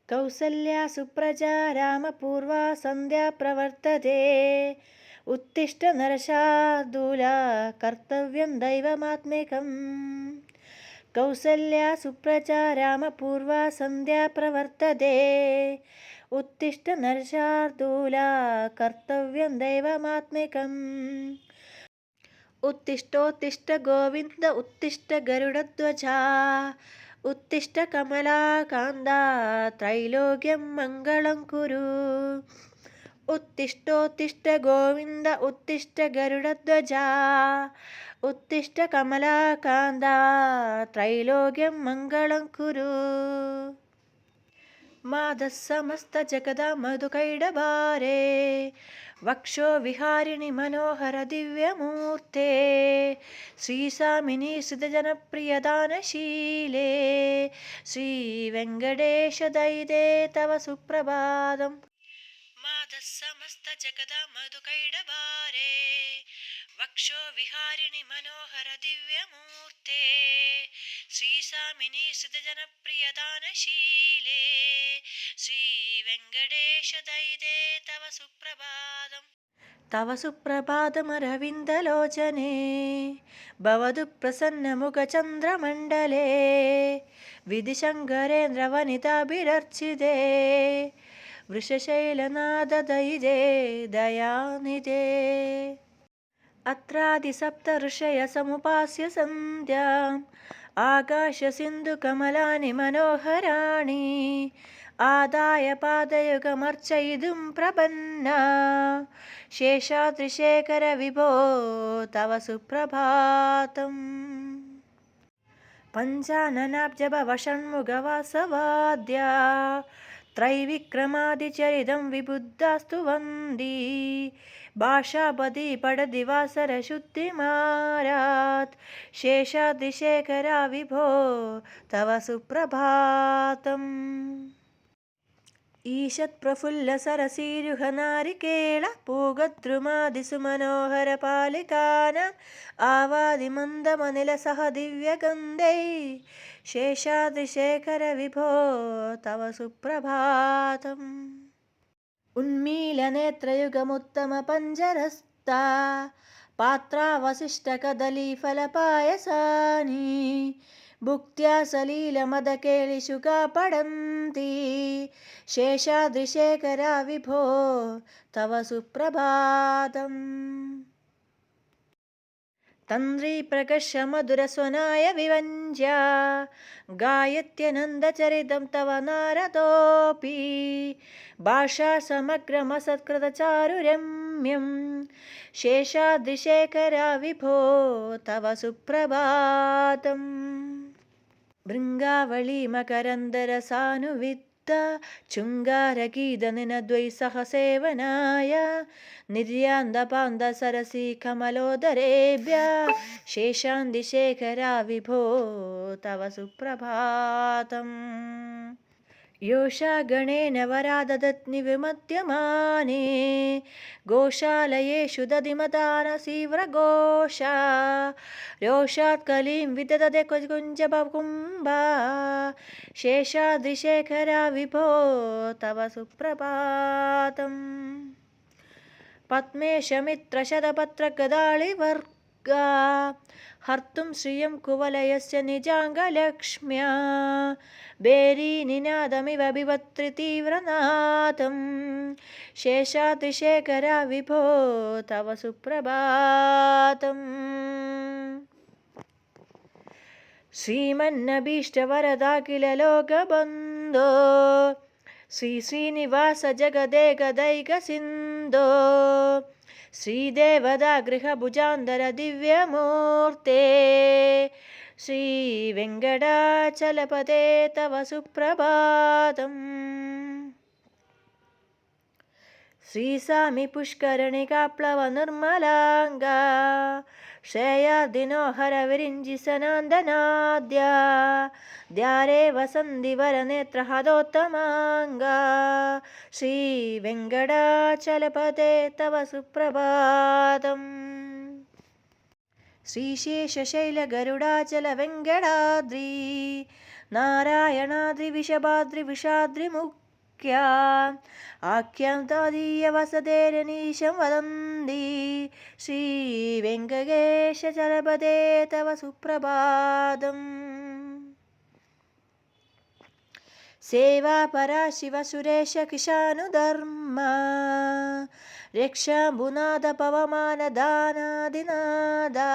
कौसल्या सुप्रजा रामपूर्वा सन्ध्या प्रवर्तते उत्तिष्ठ नरशार्दूला कर्तव्यं दैवमात्मिकम्। कौसल्या सुप्रजा रामपूर्वा सन्ध्या प्रवर्तते उत्तिष्ठ नरशार्दूला कर्तव्यं दैवमात्मिकम्। उत्तिष्ठोत्तिष्ठ गोविन्द उत्तिष्ठ गरुडध्वजा उत्तिष्ठ कमलाकान्ता त्रैलोक्यं मङ्गलं कुरु। उत्तिष्ठोत्तिष्ठ गोविन्द उत्तिष्ठ गरुडध्वजा उत्तिष्ठ कमलाकान्ता त्रैलोक्यं मङ्गलं कुरु। मादः समस्तजगदा मधुकैडभारे वक्षो विहारिणि मनोहर दिव्यमूर्ते श्रीसामिनी श्रितजनप्रियदानशीले श्रीवेङ्कटेश दयिते तव सुप्रभातम्। मादः समस्तजगदा मधुकैडभारे वक्षो विहारिणि मनोहर दिव्यमूर्ते श्रीसामिनी श्रितजनप्रियदानशीले श्रीवेङ्कटेश दयिते तव सुप्रभातम्। तव सुप्रभातमरविन्दलोचने भवतु प्रसन्नमुखचन्द्रमण्डले विधिशङ्करेन्द्रवनिताभिरर्चिते वृषशैलनाददयिते दयानिधे। अत्रादिसप्तऋषय समुपास्य सन्ध्याम् आकाशसिन्धुकमलानि मनोहराणि आदाय पादयुगमर्चयितुं प्रपन्ना शेषाद्रिशेखर विभो तव सुप्रभातम्। पञ्चाननाब्जभवषण्मुखवासवाद्या त्रैविक्रमादिचरितं विबुधास्तु वन्दी भाषापदी पडदिवासर शुद्धिमारात् शेषाद्रिशेखरा विभो तव सुप्रभातम्। ईषत्प्रफुल्लसरसीरुह नारिकेळ पूगद्रुमादिसुमनोहर पालिकानाम् आवादिमन्दमनिलसह दिव्यगन्धै शेषाद्रिशेखर विभो तव सुप्रभातम्। उन्मीलनेत्रयुगमुत्तमपञ्जरस्था पात्रावशिष्टकदलीफलपायसानि भुक्त्या सलीलमदकेलिषु कापडन्ति शेषाद्रिशेखरा विभो तव सुप्रभातम्। तन्द्रीप्रकर्ष मधुरस्वनाय विवञ्ज्या गायत्यनन्दचरितं तव नारदोऽपि भाषासमग्रमसत्कृतचारुरम्यं शेषाद्रिशेखरा विभो तव सुप्रभातम्। भृङ्गावळी मकरन्दरसानुविद्ध चुङ्गारगीतनिनद्वैसह सेवनाय निर्यान्दपान्दसरसी कमलोदरेभ्यः शेषाद्रिशेखरा विभो तव सुप्रभातम्। योषा गणेन वराददत्नि विमध्यमाने गोशालयेषु दधिमदानसीव्रघोषा रोषात् कलीं विदधते कुञ्जबकुम्भा शेषाद्रिशेखरा विभो तव सुप्रभातम्। पद्मेशमित्रशतपत्रगदाळिवर्गा हर्तुं श्रियं कुवलयस्य निजाङ्गलक्ष्म्या बेरीनिनादमिव बिभत्रितीव्रनादं शेषाद्रिशेखरा विभो तव सुप्रभातम्। श्रीमन्नभीष्टवरदाखिल लोकबन्धो श्रीनिवास जगदेकदैकसिन्धो श्रीदेवदा गृहभुजान्धर दिव्यमूर्ते श्रीवेङ्कटाचलपते तव सुप्रभातम्। श्रीसामि पुष्करणिकाप्लव निर्मलाङ्गा श्रेयार्दिनोहर विरिञ्जिसनान्दनाद्या द्यारे वसन्दिवरनेत्र हदोत्तमाङ्गा श्रीवेङ्कटाचलपते तव सुप्रभातम्। श्रीशेषशैलगरुडाचल वेङ्कटाद्रि नारायणाद्रि विषभाद्रि विषाद्रि मुक्ति आख्यां तदीयवसतेरनीशं वदन्ति श्रीवेङ्कटेशचलपते तव सुप्रभातम्। सेवापरा शिवसुरेश किशानुधर्मा रक्षाम्बुनाद पवमानदानादिनादा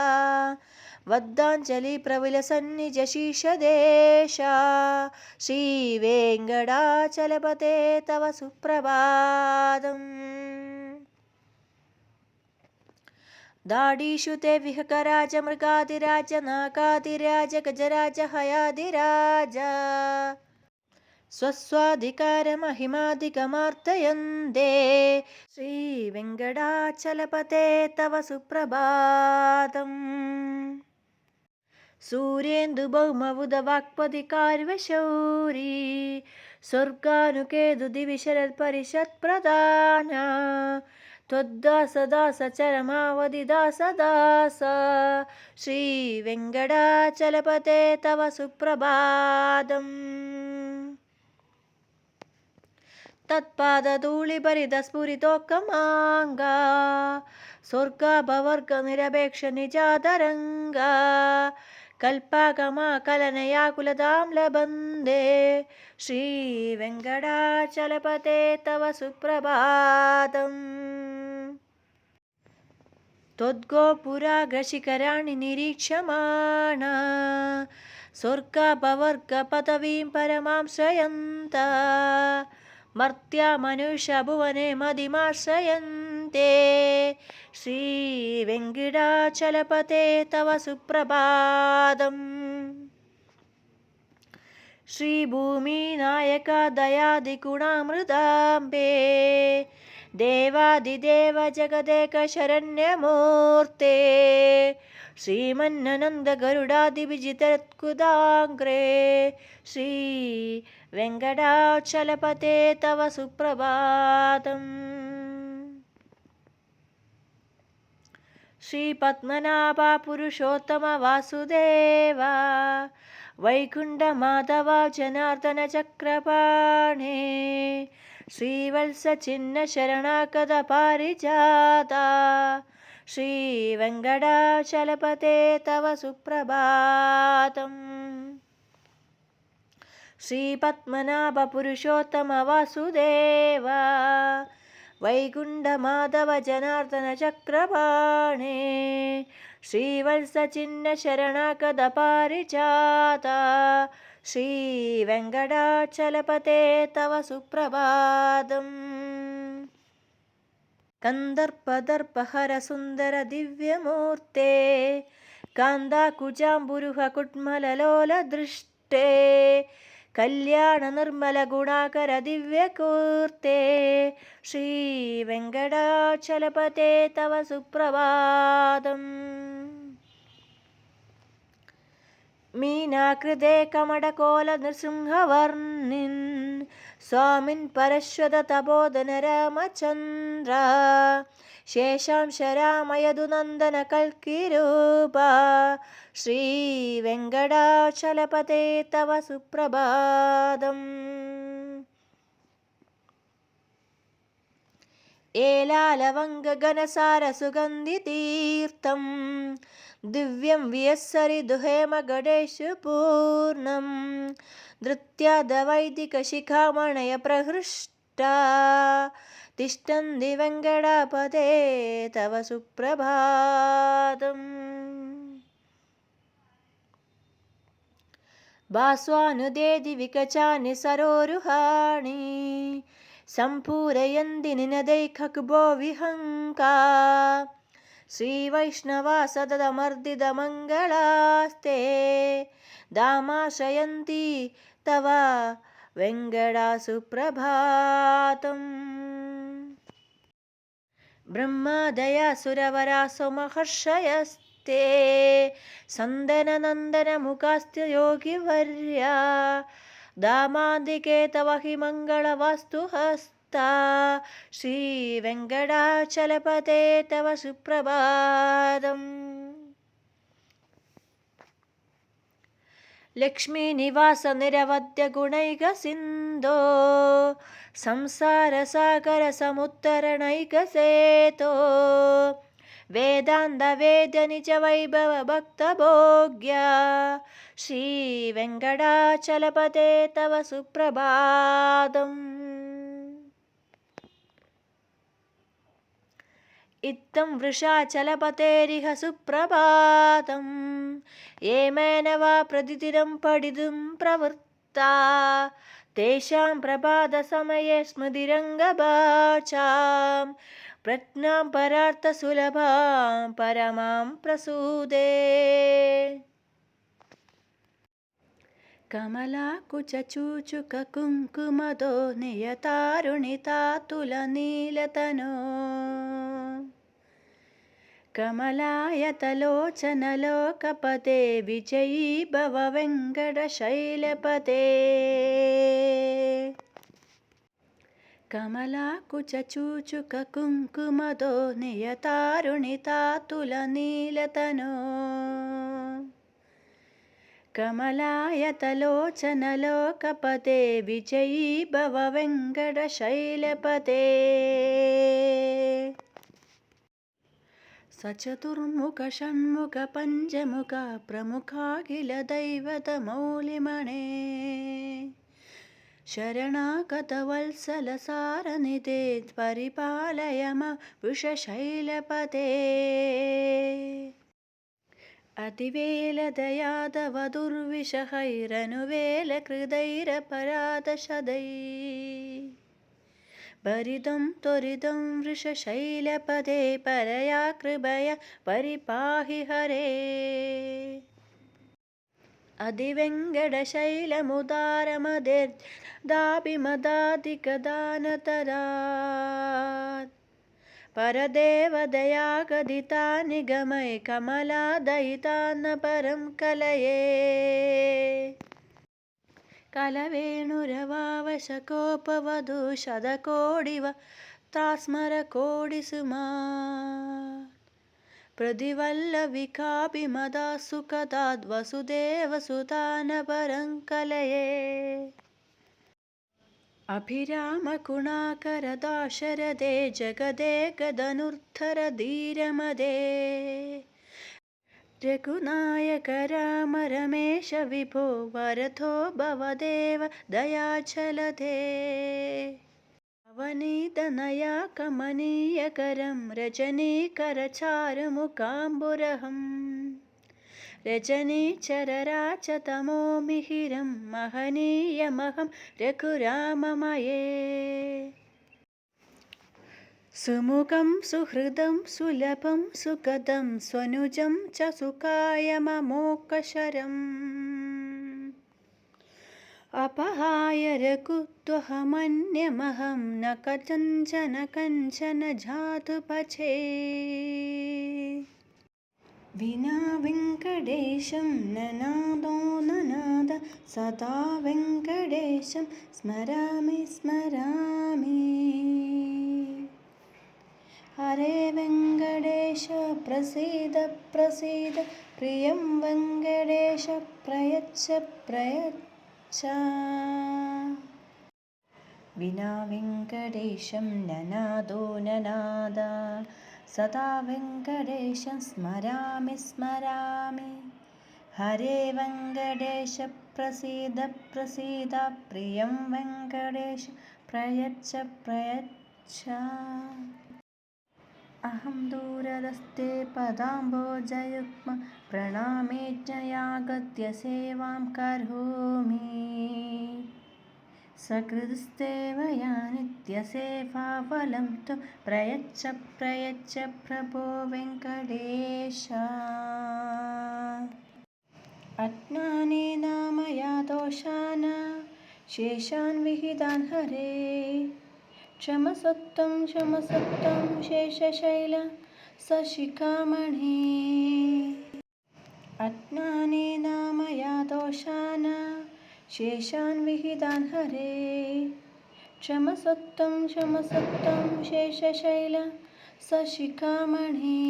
वद्दाञ्जलि प्रविलसन्निजशीर्षदेशा श्रीवेङ्कटाचलपते तव सुप्रभातम्। दाडीषु ते विहकराज मृगादिराज नागादिराज गजराज हयादिराज स्वस्वाधिकारमहिमाधिकमार्तयन्ते श्रीवेङ्कटाचलपते तव सुप्रभातम्। सूर्येन्दुभौमबुधवाक्पदिकार्वशौरी स्वर्गानुकेतुदिविशरत्परिषत्प्रधाना त्वद्दास चरमावधिदास श्रीवेङ्कटाचलपते तव सुप्रभातम्। तत्पादधूलिभरितस्फुरितोकमाङ्गा स्वर्गाभवर्गनिरपेक्षनिजातरङ्गा कल्पागमाकलनयाकुलतां लभन्ते श्रीवेङ्कटाचलपते तव सुप्रभातम्। त्वद्गोपुराग्रशिखराणि निरीक्षमाणा स्वर्गाभवर्गपदवीं परमां श्रयन्ता मर्त्या मनुष्यभुवने मदिमाश्रयन्ते श्रीवेङ्कटाचलपते तव सुप्रभातम्। श्रीभूमिनायक दयादिगुणामृताम्बे देवादिदेव जगदेक शरण्यमूर्ते श्रीमन्ननन्द गरुडादिविजितत्कुदाग्रे श्रीवेङ्कटाचलपते तव सुप्रभातम्। श्रीपद्मनाभ पुरुषोत्तम वासुदेव वैकुण्ठमाधव जनार्दन चक्रपाणे श्रीवत्स चिन्न शरणागत पारिजाता श्रीवेङ्कटाचलपते तव सुप्रभातम्। श्रीपद्मनाभ पुरुषोत्तम वासुदेव वैकुण्ठमाधव जनार्दन चक्रपाणे श्रीवत्स चिन्न शरणागत पारिजाता श्रीवेङ्कटाचलपते तव सुप्रभातम्। कन्दर्पदर्पहर सुन्दर दिव्यमूर्ते कान्दाकुजाम्बुरुह कुड्मललोलदृष्टे कल्याण निर्मल गुणाकर दिव्यकूर्ते श्रीवेङ्कटाचलपते तव सुप्रभातम्। मीनाकृते कमडकोल नृसिंहवर्णिन् स्वामिन् परश्वत तपोधन रामचन्द्र शेषांश रामयदुनन्दन कल्किरूपा श्रीवेङ्कटाचलपते तव सुप्रभातम्। एलालवङ्गघनसार सुगन्धितीर्थं दिव्यं वियस्सरिदुहेमगणेषु पूर्णं धृत्यादवैदिकशिखामणय प्रहृष्टा तिष्ठन्ति वेङ्कटापते तव सुप्रभातम्। भास्वानुदेदि विकचानि सरोरुहाणि सम्पूरयन्ति निनदैककुभो विहङ्का श्रीवैष्णवा सततमर्दितमङ्गलास्ते दामाश्रयन्ति तव वेङ्कटा सुप्रभातम्। ब्रह्मादया सुरवरासो महर्षयस्ते सन्दननन्दनमुखास्त्य योगिवर्या दामादिके तव हि मङ्गलवास्तु हस्ता श्रीवेङ्कटाचलपते तव सुप्रभातम्। लक्ष्मीनिवास निरवद्य गुणैकसिन्धो सिन्धो संसारसागरसमुत्तरणैकसेतो वेदान्तवेद्यनिजवैभवभक्तभोग्या श्रीवेङ्कटाचलपते तव सुप्रभातम्। इत्थं वृषाचलपतेरिह सुप्रभातं येमेन वा प्रतिदिनं पठितुं प्रवृत्ता तेषां प्रभातसमये स्मृतिरङ्गभाषां प्रज्ञां परार्थसुलभां परमां प्रसूदे। कमलाकुचूचुककुङ्कुमदो नियतारुणितातुलनीलतनो कमलायतलोचनलोकपते विजयी भव वेङ्कटशैलपते। कमलाकुचूचुककुङ्कुमदो नियतारुणितातुलनीलतनो कमलायतलोचनलोकपते विजयी भव वेङ्कटशैलपते। सचतुर्मुख षण्मुख पञ्चमुख प्रमुखाखिलदैवतमौलिमणे शरणागतवत्सलसारनिधे परिपालय मां वृषशैलपते। अतिवेलदयादवदुर्विषहैरनुवेलकृदैरपराधशदैः भरितं त्वरितं वृषशैलपते परया कृपया परिपाहि हरे। अधिवेङ्कटशैलमुदारमदेर्दाभिमदाधिकदानतरात् परदेवदया निगमय कमलादयितान्न परं कलये। कलवेणुरवावशकोपवधू शतकोटिव तास्मरकोटिसुमा प्रतिवल्लविकाभिमदा सुखदाद् वसुदेवसुतान परं कलये। अभिरामकुणाकरदाशरदे जगदेकधनुर्धरधीरमदे रघुनायक राम रमेश विभो वरदो भवदेव दयाचलते। अवनीतनया कमनीयकरं रजनीकरचारुमुकाम्बुरहम् रजनीचरराचतमो मिहिरं महनीयमहं रघुराममये। सुमुखं सुहृदं सुलभं सुखदं स्वनुजं च सुखायममोकशरम् अपहाय रघुत्वहमन्यमहं न कञ्चन जातुपचे। विना वेङ्कटेशं ननादो ननाद सदा वेङ्कटेशं स्मरामि स्मरामि। हरे वेङ्कटेश प्रसीद प्रसीद प्रियं वेङ्कटेश प्रयच्छ प्रयच्छ। विना वेङ्कटेशं ननादो ननाद सदा वेङ्कटेशं स्मरामि स्मरामि। हरे वेङ्कटेश प्रसीद प्रसीद प्रियं वेङ्कटेश प्रयच्छ प्रयच्छ। अहं दूरदस्ते पदाम्बोजयुग्म प्रणामेज्ञयागत्य सेवां करोमि। सकृत्स्तेवया नित्यसेवाफलं तु प्रयच्छ प्रयच्छ प्रभो वेङ्कटेश। अज्ञानेन मया दोषान् शेषान् विहितान् हरे क्षमस्त्वं क्षमस्त्वं शेषशैल सशिखामणि। अज्ञानेन मया दोषान् शेषान् विहितान् हरे क्षमस्त्वं क्षमस्त्वं शेषशैल सशिखामणि।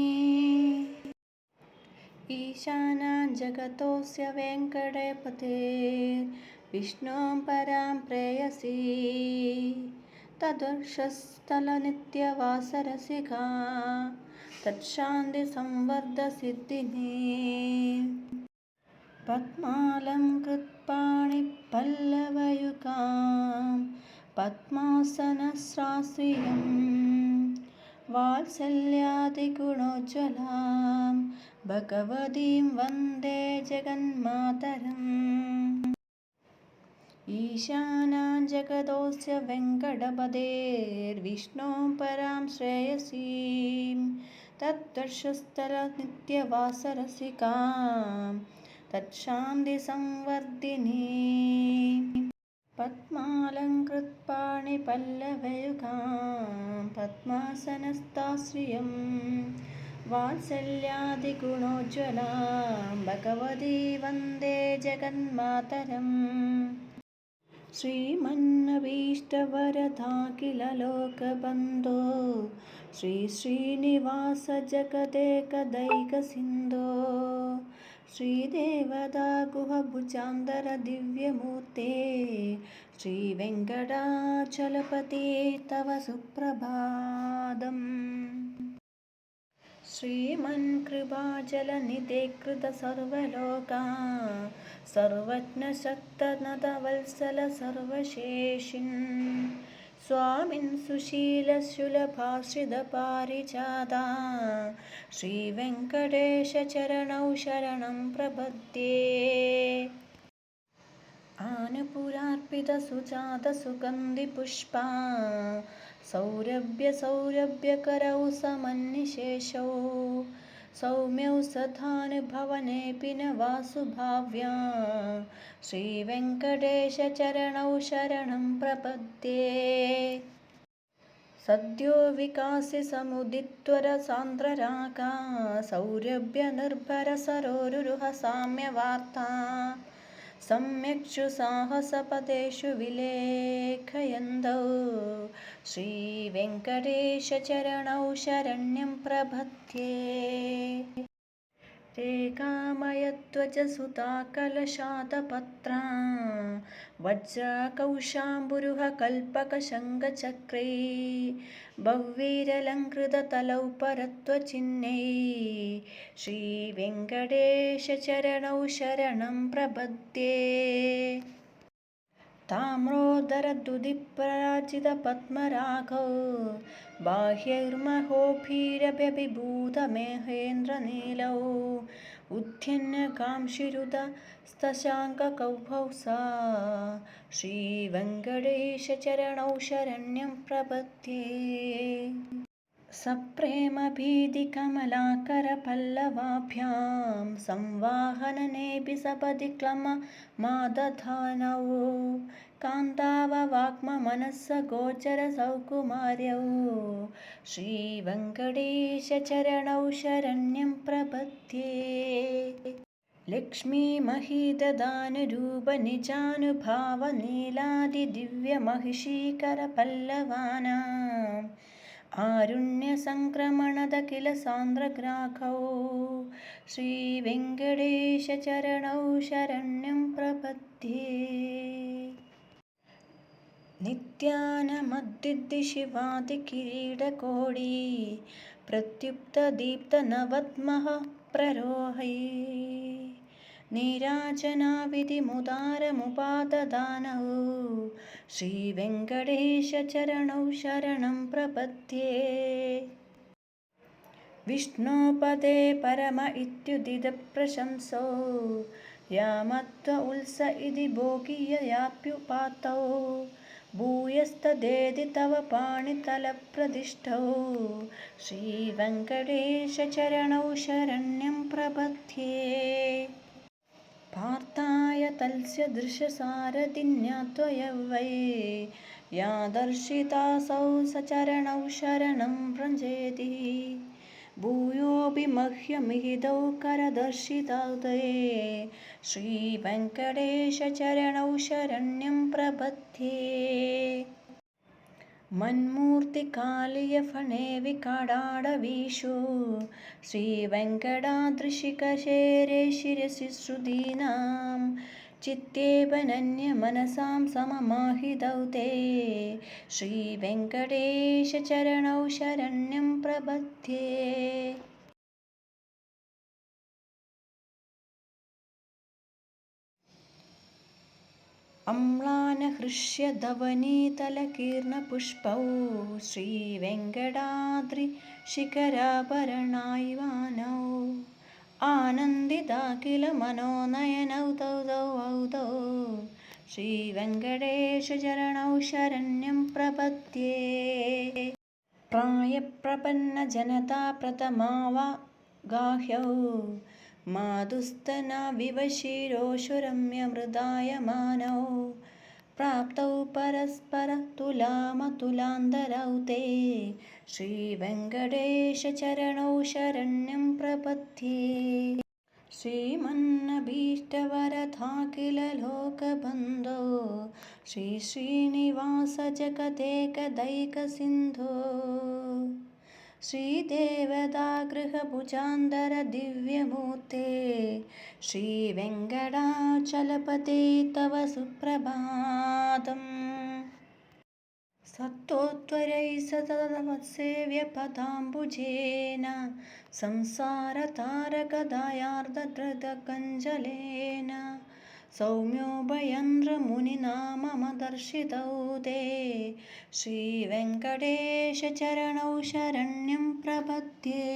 ईशाना जगतोऽस्य वेङ्कटपतेर् विष्णुं परां प्रेयसी तदर्शस्थलनित्यवासरसिका तत्शान्तिसंवर्धसिद्धिनी पद्मालङ्कृतपाणिपल्लवयुगां पद्मासनश्राश्रियं वात्सल्यादिगुणोज्ज्वलां भगवतीं वन्दे जगन्मातरम् ईशानां जगदोऽस्य वेङ्कटपतेर्विष्णुं परां श्रेयसीं तद्दर्शस्थलनित्यवासरसिकां तत्शान्तिसंवर्धिनीं पद्मालङ्कृतपाणिपल्लवयुगां पद्मासनस्ताश्रियं वात्सल्यादिगुणोज्ज्वलां भगवती वन्दे जगन्मातरम् श्रीमन्नभीष्टवरदाखिललोकबन्धो श्रीश्रीनिवास जगदेकदैकसिन्धो श्रीदेवता गुहभुजान्तरदिव्यमूर्ते श्रीवेङ्कटाचलपते तव सुप्रभातम् श्रीमन्कृपाजलनिधे कृतसर्वलोका सर्वज्ञशक्तनतवत्सल सर्वशेषिन् स्वामिन् सुशीलशुलभाश्रितपारिजाता श्रीवेङ्कटेशचरणौ शरणं प्रपद्ये आनुपुरार्पितसुजातसुगन्धिपुष्पा सौरभ्यकरौ समन्निशेषौ सौम्यौ सदानुभवनेऽपि न वासुभाव्या श्रीवेङ्कटेशचरणौ शरणं प्रपद्ये सद्यो विकासि समुदित्वरसान्द्ररागा सौरभ्यनिर्भरसरोरुह साम्यवार्ता सम्यक्षु साहसपदेषु विलेखयन्तौ श्रीवेङ्कटेशचरणौ शरण्यं प्रपद्ये रेखामयध्वजसुताकलशातपत्रा वज्रकौशाम्बुरुह कल्पकशङ्खचक्रै भव्यैरलङ्कृततलौ परत्वचिह्नैः श्रीवेङ्कटेशचरणौ शरणं प्रपद्ये ताम्रोदरदुदिपराजितपद्मरागौ बाह्यैर्महोभिरभिभूतमहेन्द्रनीलौ उद्यन्यकांक्षिरुदस्तशाङ्ककौभौ सा श्रीवेङ्कटेशचरणौ शरण्यं प्रपद्ये सप्रेमभीतिकमलाकरपल्लवाभ्यां संवाहननेऽपि सपदि क्लममादधानौ कान्ताववाक्मनस्सगोचरसौकुमार्यौ श्रीवेङ्कटेशचरणौ शरण्यं प्रपद्ये लक्ष्मीमहीददानुरूपनिजानुभावनीलादिदिव्यमहिषीकरपल्लवानाम् आरुण्यसङ्क्रमणदखिलसान्द्रग्राहौ श्रीवेङ्कटेशचरणौ शरण्यं प्रपद्ये नित्यानमद्दिशिवादिकिरीटकोडी प्रत्युप्तदीप्तनवद्मः प्ररोहै नीराजनाविधिमुदारमुपाददानौ श्रीवेङ्कटेशचरणौ शरणं प्रपद्ये विष्णोपदे परम इत्युदितप्रशंसौ यामत्व उल्स इति भोगीययाप्युपातौ भूयस्तदेति तव पाणितलप्रतिष्ठौ श्रीवेङ्कटेशचरणौ शरण्यं प्रपद्ये पार्थाय तस्य दृशसारथिन्यात्वय वै यादर्शितासौ सचरणौ शरणं व्रजेति भूयोऽपि मह्यमिहितौ करदर्शितौ ते श्रीवेङ्कटेशचरणौ शरण्यं प्रपद्ये मन्मूर्तिकालियफणे विकटाडवीषु श्रीवेङ्कटाद्रिशिखशेरे शिरसि श्रुतीनां चित्तेऽवनन्यमनसां सममाहितौ ते श्रीवेङ्कटेशचरणौ शरण्यं प्रपद्ये। अम्लानहृष्यधवनीतलकीर्णपुष्पौ श्रीवेङ्कटाद्रिशिखराभरणायमानौ आनन्दिताखिलमनोनयनौ तौ श्रीवेङ्कटेशचरणौ शरण्यं प्रपद्ये। प्रायप्रपन्नजनता प्रथमावगाह्यौ माधुस्तनविवशिरोषुरम्यमृदायमानौ प्राप्तौ परस्परतुलामतुलान्तरौ ते श्रीवेङ्कटेशचरणौ शरण्यं प्रपद्ये। श्रीमन्नभीष्टवरदाखिललोकबन्धो श्रीनिवास जगदेकदैकसिन्धो श्रीदेवतागृहभुजान्तर दिव्यमूर्ते श्रीवेङ्कटाचलपते तव सुप्रभातम्। सत्तोत्तरैः सततमत्सेव्यपदाम्बुजेन संसारतारकदयार्द्रधृतकञ्जलेन सौम्योभयन्द्रमुनिना मम दर्शितौ ते श्रीवेङ्कटेशचरणौ शरण्यं प्रपद्ये।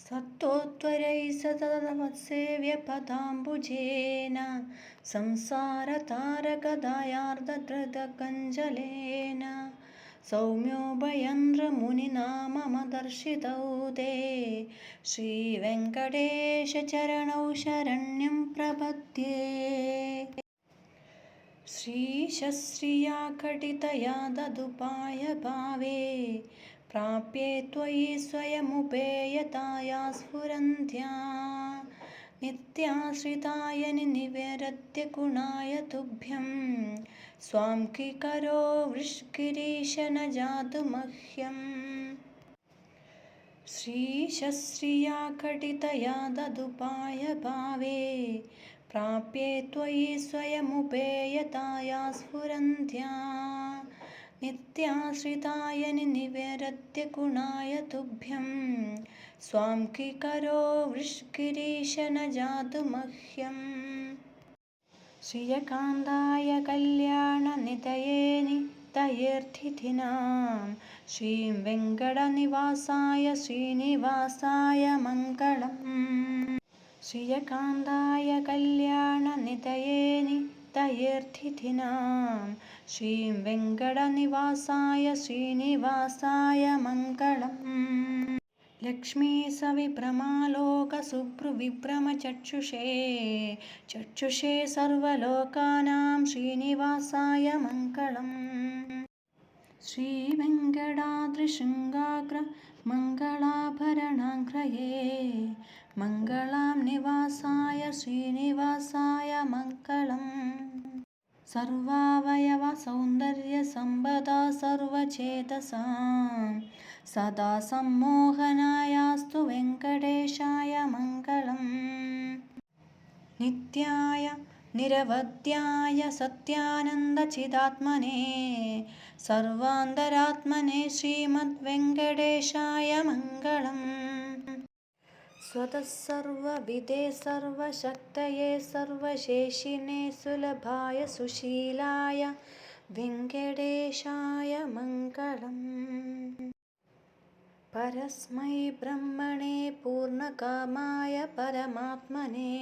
सत्तोत्तरैः सततमत्सेव्यपदाम्बुजेन संसारतारकदयार्द्रधृतकञ्जलेन सौम्योभयन्द्रमुनिना मम दर्शितौ ते श्रीवेङ्कटेशचरणौ शरण्यं प्रपद्ये। श्रीशश्रिया घटितया ददुपायभावे प्राप्ये त्वयि स्वयमुपेयताया स्फुरन्त्या नित्याश्रिताय निवेद्य गुणाय तुभ्यं स्वाङ्कीकरो वृषगिरीश न जातु मह्यम्। श्रीशश्रिया घटितया ददुपायभावे प्राप्ये त्वयि स्वयमुपेयताया स्फुरन्त्या नित्याश्रिताय निवेद्य गुणाय तुभ्यं स्वाङ्कीकरो वृषगिरीश न जातु मह्यम्। श्रियकान्ताय कल्याणनिधये नितयेऽर्थिनां श्रीवेङ्कटनिवासाय श्रीनिवासाय मङ्गलम्। श्रियकान्ताय कल्याणनिधये नितयेऽर्थिनां श्रीवेङ्कटनिवासाय श्रीनिवासाय मङ्गलम्। लक्ष्मीसविभ्रमालोकसुभ्रुविभ्रमचक्षुषे सर्वलोकानां श्रीनिवासाय मङ्गलम्। श्रीवेङ्कटाद्रिशृङ्गाग्रमङ्गलाभरणाङ्ग्रये मङ्गलां निवासाय श्रीनिवासाय मङ्गलम्। सर्वावयवसौन्दर्यसम्पदा सर्वचेतसां सदा सम्मोहनायास्तु वेङ्कटेशाय मङ्गलम्। नित्याय निरवध्याय सत्यानन्दचिदात्मने सर्वान्तरात्मने श्रीमद्वेङ्कटेशाय मङ्गलम्। स्वतः सर्वविदे सर्वशक्तये सर्वशेषिने सुलभाय सुशीलाय वेङ्कटेशाय मङ्गलम्। परस्मै ब्रह्मणे पूर्णकामाय परमात्मने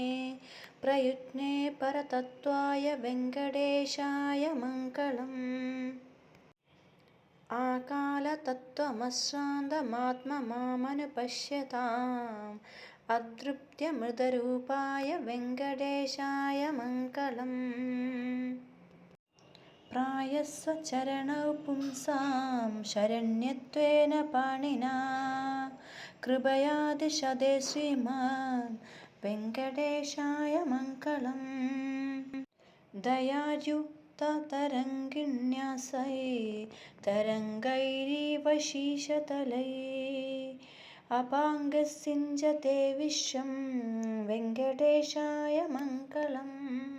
प्रयुज्ञे परतत्त्वाय वेङ्कटेशाय मङ्गलम्। आकालतत्त्वमश्रान्तमात्ममामनुपश्यताम् अदृप्त्यमृतरूपाय वेङ्कटेशाय मङ्गलम्। प्रायस्वचरणौ पुंसां शरण्यत्वेन पाणिना कृपया दिशते श्रीमद् वेङ्कटेशाय मङ्गलम्। दयायुक्ततरङ्गिण्यासै तरङ्गैरिव शीशतलैः अपाङ्गसिञ्चते विश्वं वेङ्कटेशाय मङ्गलम्।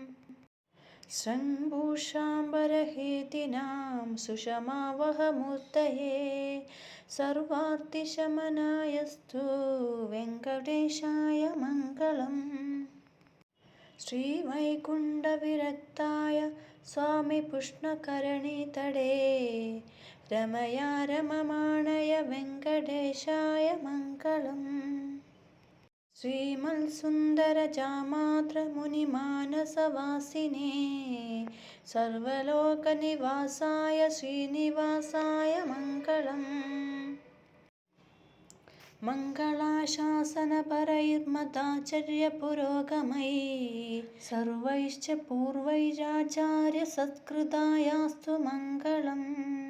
शम्भुशाम्बरहेतीनां सुषमावहमूर्तये सर्वार्तिशमनायस्तु वेङ्कटेशाय मङ्गलम्। श्रीवैकुण्ठविरक्ताय स्वामी पुष्णकरणितडे रमया रममाणय वेङ्कटेशाय मङ्गलम्। श्रीमत्सुन्दरजामातृमुनिमानसवासिने सर्वलोकनिवासाय श्रीनिवासाय मङ्गलम्। मङ्गलाशासनपरैर्मताचर्यपुरोगमैः सर्वैश्च पूर्वैराचार्यसत्कृतायास्तु मङ्गलम्।